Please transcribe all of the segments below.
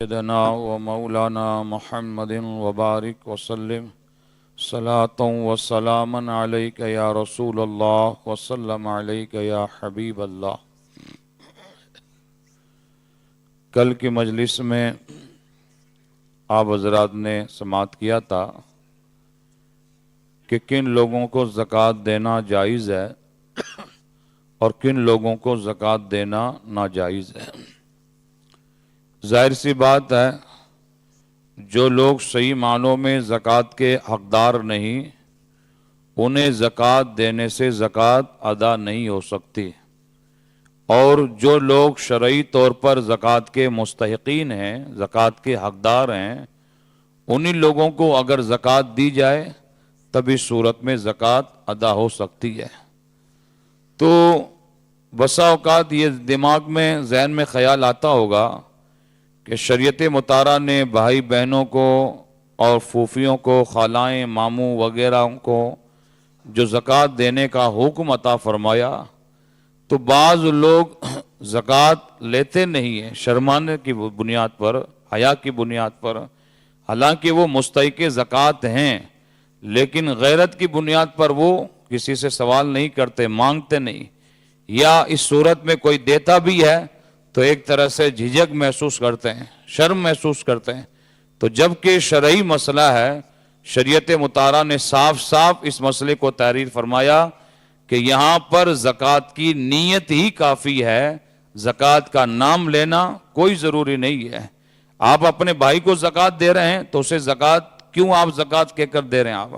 سيدنا ومولانا محمد وبارك وسلم صلاة وسلاما عليك يا رسول الله وسلم عليك يا حبيب اللہ۔ کل کی مجلس میں آپ حضرات نے سماعت کیا تھا کہ کن لوگوں کو زکوٰۃ دینا جائز ہے اور کن لوگوں کو زکوٰۃ دینا ناجائز ہے۔ ظاہر سی بات ہے جو لوگ صحیح معنوں میں زکوٰۃ کے حقدار نہیں انہیں زکوٰۃ دینے سے زکوٰۃ ادا نہیں ہو سکتی، اور جو لوگ شرعی طور پر زکوٰۃ کے مستحقین ہیں، زکوٰۃ کے حقدار ہیں، انہی لوگوں کو اگر زکوٰۃ دی جائے تب اس صورت میں زکوٰۃ ادا ہو سکتی ہے۔ تو بسا اوقات یہ دماغ میں ذہن میں خیال آتا ہوگا کہ شریعت مطالعہ نے بھائی بہنوں کو اور پھوپھیوں کو، خالائیں، ماموں وغیرہ کو جو زکوٰۃ دینے کا حکم عطا فرمایا تو بعض لوگ زکوٰۃ لیتے نہیں ہیں شرمانے کی بنیاد پر، حیا کی بنیاد پر، حالانکہ وہ مستحق زکوٰۃ ہیں، لیکن غیرت کی بنیاد پر وہ کسی سے سوال نہیں کرتے، مانگتے نہیں، یا اس صورت میں کوئی دیتا بھی ہے تو ایک طرح سے جھجک محسوس کرتے ہیں، شرم محسوس کرتے ہیں۔ تو جبکہ شرعی مسئلہ ہے، شریعت مطالعہ نے صاف صاف اس مسئلے کو تحریر فرمایا کہ یہاں پر زکوٰۃ کی نیت ہی کافی ہے، زکوٰۃ کا نام لینا کوئی ضروری نہیں ہے۔ آپ اپنے بھائی کو زکوٰۃ دے رہے ہیں تو اسے زکوٰۃ کیوں آپ زکوٰۃ کہہ کر دے رہے ہیں؟ آپ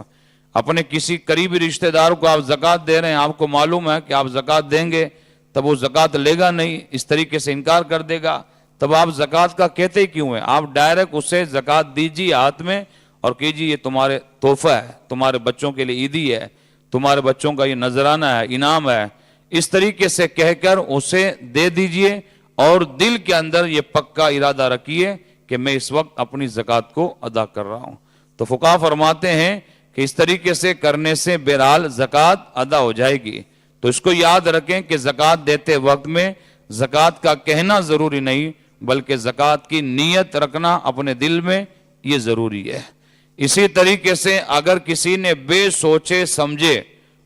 اپنے کسی قریبی رشتہ دار کو آپ زکوٰۃ دے رہے ہیں، آپ کو معلوم ہے کہ آپ زکوٰۃ دیں گے تب وہ زکوٰۃ لے گا نہیں، اس طریقے سے انکار کر دے گا، تب آپ زکوٰۃ کا کہتے کیوں ہیں؟ آپ ڈائریکٹ اسے زکوٰۃ دیجیے ہاتھ میں اور کیجیے یہ تمہارے تحفہ ہے، تمہارے بچوں کے لیے عیدی ہے، تمہارے بچوں کا یہ نذرانہ ہے، انعام ہے، اس طریقے سے کہہ کر اسے دے دیجیے، اور دل کے اندر یہ پکا ارادہ رکھیے کہ میں اس وقت اپنی زکوٰۃ کو ادا کر رہا ہوں۔ تو فقہا فرماتے ہیں کہ اس طریقے سے کرنے سے بہرحال زکوٰۃ ادا ہو جائے گی۔ تو اس کو یاد رکھیں کہ زکوٰۃ دیتے وقت میں زکوٰۃ کا کہنا ضروری نہیں بلکہ زکوٰۃ کی نیت رکھنا اپنے دل میں یہ ضروری ہے۔ اسی طریقے سے اگر کسی نے بے سوچے سمجھے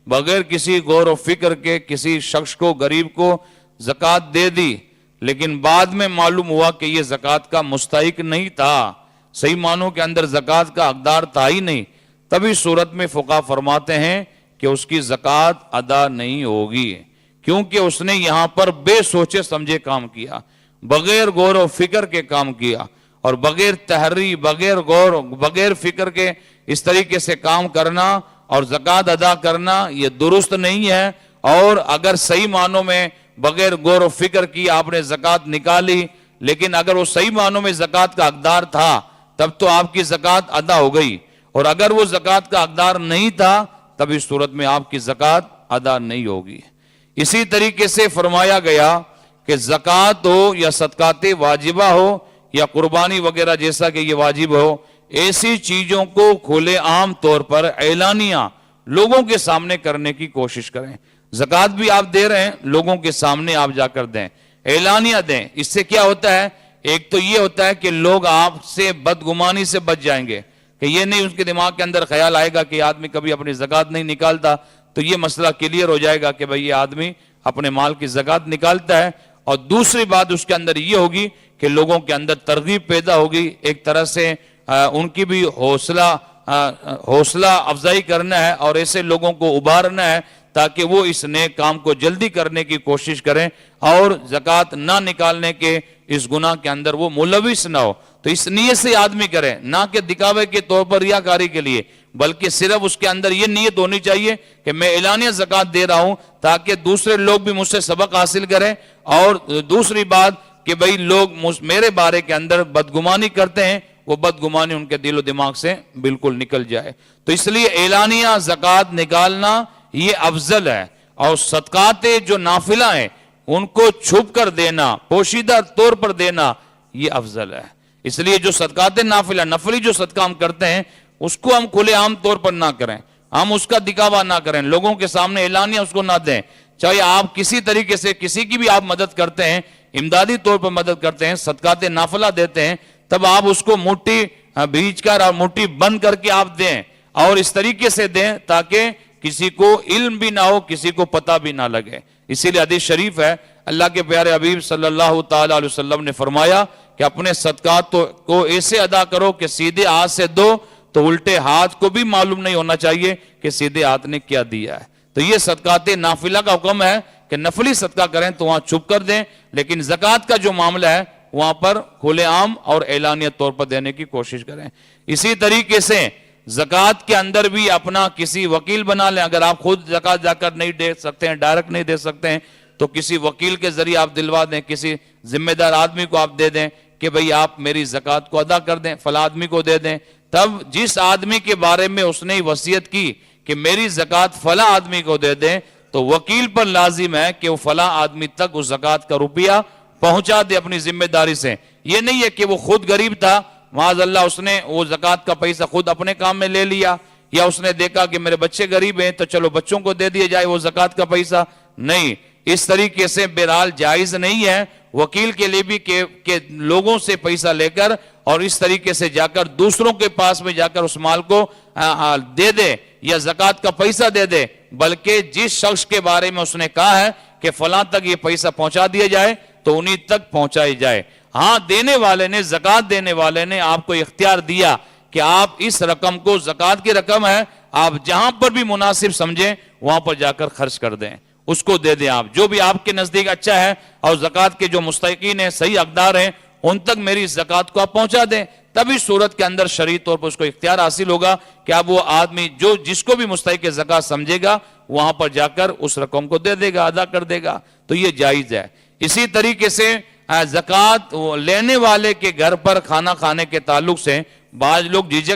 بغیر کسی غور و فکر کے کسی شخص کو، غریب کو زکوٰۃ دے دی، لیکن بعد میں معلوم ہوا کہ یہ زکوٰۃ کا مستحق نہیں تھا، صحیح معنوں کے اندر زکوٰۃ کا حقدار تھا ہی نہیں، تبھی صورت میں فقہا فرماتے ہیں کہ اس کی زکوٰۃ ادا نہیں ہوگی، کیونکہ اس نے یہاں پر بے سوچے سمجھے کام کیا، بغیر غور و فکر کے کام کیا، اور بغیر تحری، بغیر غور، بغیر فکر کے اس طریقے سے کام کرنا اور زکوٰۃ ادا کرنا یہ درست نہیں ہے۔ اور اگر صحیح معنوں میں بغیر غور و فکر کی آپ نے زکوٰۃ نکالی، لیکن اگر وہ صحیح معنوں میں زکوٰۃ کا حقدار تھا تب تو آپ کی زکوٰۃ ادا ہو گئی، اور اگر وہ زکوٰۃ کا حقدار نہیں تھا تب اس صورت میں آپ کی زکوٰۃ ادا نہیں ہوگی۔ اسی طریقے سے فرمایا گیا کہ زکوٰۃ ہو یا صدقات واجبہ ہو یا قربانی وغیرہ جیسا کہ یہ واجب ہو، ایسی چیزوں کو کھلے عام طور پر اعلانیہ لوگوں کے سامنے کرنے کی کوشش کریں۔ زکوٰۃ بھی آپ دے رہے ہیں، لوگوں کے سامنے آپ جا کر دیں، اعلانیہ دیں۔ اس سے کیا ہوتا ہے؟ ایک تو یہ ہوتا ہے کہ لوگ آپ سے بدگمانی سے بچ جائیں گے، کہ یہ نہیں اس کے دماغ کے اندر خیال آئے گا کہ آدمی کبھی اپنی زکوٰۃ نہیں نکالتا، تو یہ مسئلہ کلیئر ہو جائے گا کہ بھئی یہ آدمی اپنے مال کی زکوٰۃ نکالتا ہے۔ اور دوسری بات اس کے اندر یہ ہوگی کہ لوگوں کے اندر ترغیب پیدا ہوگی، ایک طرح سے ان کی بھی حوصلہ افزائی کرنا ہے اور ایسے لوگوں کو ابھارنا ہے تاکہ وہ اس نیک کام کو جلدی کرنے کی کوشش کریں اور زکوٰۃ نہ نکالنے کے اس گناہ کے اندر وہ ملوث نہ ہو۔ تو اس نیت سے آدمی کرے، نہ کہ دکھاوے کے طور پر ریاکاری کے لیے، بلکہ صرف اس کے اندر یہ نیت ہونی چاہیے کہ میں اعلانیہ زکوٰۃ دے رہا ہوں تاکہ دوسرے لوگ بھی مجھ سے سبق حاصل کریں، اور دوسری بات کہ بھئی لوگ میرے بارے کے اندر بدگمانی کرتے ہیں، وہ بدگمانی ان کے دل و دماغ سے بالکل نکل جائے۔ تو اس لیے اعلانیہ زکوٰۃ نکالنا یہ افضل ہے، اور صدقات جو نافلہ ہیں ان کو چھپ کر دینا، پوشیدہ طور پر دینا، یہ افضل ہے۔ اس لیے جو صدقات نافلہ، نفلی جو صدقہ ہم کرتے ہیں اس کو ہم کھلے عام طور پر نہ کریں، ہم اس کا دکھاوا نہ کریں، لوگوں کے سامنے اعلانیہ اس کو نہ دیں۔ چاہے آپ کسی طریقے سے کسی کی بھی آپ مدد کرتے ہیں، امدادی طور پر مدد کرتے ہیں، صدقات نافلہ دیتے ہیں، تب آپ اس کو موٹی بھیج کر اور موٹی بند کر کے آپ دیں، اور اس طریقے سے دیں تاکہ کسی کو علم بھی نہ ہو، کسی کو پتہ بھی نہ لگے۔ اسی لیے حدیث شریف ہے، اللہ کے پیارے حبیب صلی اللہ تعالی علیہ وسلم نے فرمایا کہ اپنے صدقات کو ایسے ادا کرو کہ سیدھے ہاتھ سے دو تو الٹے ہاتھ کو بھی معلوم نہیں ہونا چاہیے کہ سیدھے ہاتھ نے کیا دیا ہے۔ تو یہ صدقات نافلہ کا حکم ہے کہ نفلی صدقہ کریں تو وہاں چھپ کر دیں، لیکن زکوٰۃ کا جو معاملہ ہے وہاں پر کھلے عام اور اعلانیہ طور پر دینے کی کوشش کریں۔ اسی طریقے سے زکوٰۃ کے اندر بھی اپنا کسی وکیل بنا لیں۔ اگر آپ خود زکوٰۃ جا کر نہیں دے سکتے ہیں، ڈائریکٹ نہیں دے سکتے ہیں، تو کسی وکیل کے ذریعے آپ دلوا دیں، کسی ذمہ دار آدمی کو آپ دے دیں کہ بھئی آپ میری زکوٰۃ کو ادا کر دیں، فلاں آدمی کو دے دیں۔ تب جس آدمی کے بارے میں اس نے وصیت کی کہ میری زکوٰۃ فلاں آدمی کو دے دیں، تو وکیل پر لازم ہے کہ وہ فلاں آدمی تک اس زکوٰۃ کا روپیہ پہنچا دے اپنی ذمہ داری سے۔ یہ نہیں ہے کہ وہ خود غریب تھا، معاذ اللہ اس نے وہ زکوٰۃ کا پیسہ خود اپنے کام میں لے لیا، یا اس نے دیکھا کہ میرے بچے غریب ہیں تو چلو بچوں کو دے دیا جائے وہ زکوٰۃ کا پیسہ۔ نہیں، اس طریقے سے بہرحال جائز نہیں ہے وکیل کے لیے بھی کہ لوگوں سے پیسہ لے کر اور اس طریقے سے جا کر دوسروں کے پاس میں جا کر اس مال کو دے دے یا زکوٰۃ کا پیسہ دے دے، بلکہ جس شخص کے بارے میں اس نے کہا ہے کہ فلاں تک یہ پیسہ پہنچا دیا جائے تو انہی تک پہنچائی جائے۔ ہاں، دینے والے نے، زکوٰۃ دینے والے نے آپ کو اختیار دیا کہ آپ اس رقم کو، زکوٰۃ کی رقم ہے، آپ جہاں پر بھی مناسب سمجھیں وہاں پر جا کر خرچ کر دیں، اس کو دے دیں آپ جو بھی آپ کے نزدیک اچھا ہے، اور زکوٰۃ کے جو مستحقین ہیں، صحیح حقدار ہیں، ان تک میری زکوٰۃ کو آپ پہنچا دیں۔ تبھی صورت کے اندر شرعی طور پر اس کو اختیار حاصل ہوگا کہ اب وہ آدمی جس کو بھی مستحق زکوٰۃ سمجھے گا وہاں پر جا کر اس رقم کو دے دے گا، ادا کر دے گا، تو یہ جائز ہے۔ اسی طریقے سے زکوٰۃ لینے والے کے گھر پر کھانا کھانے کے تعلق سے بعض لوگ جھجک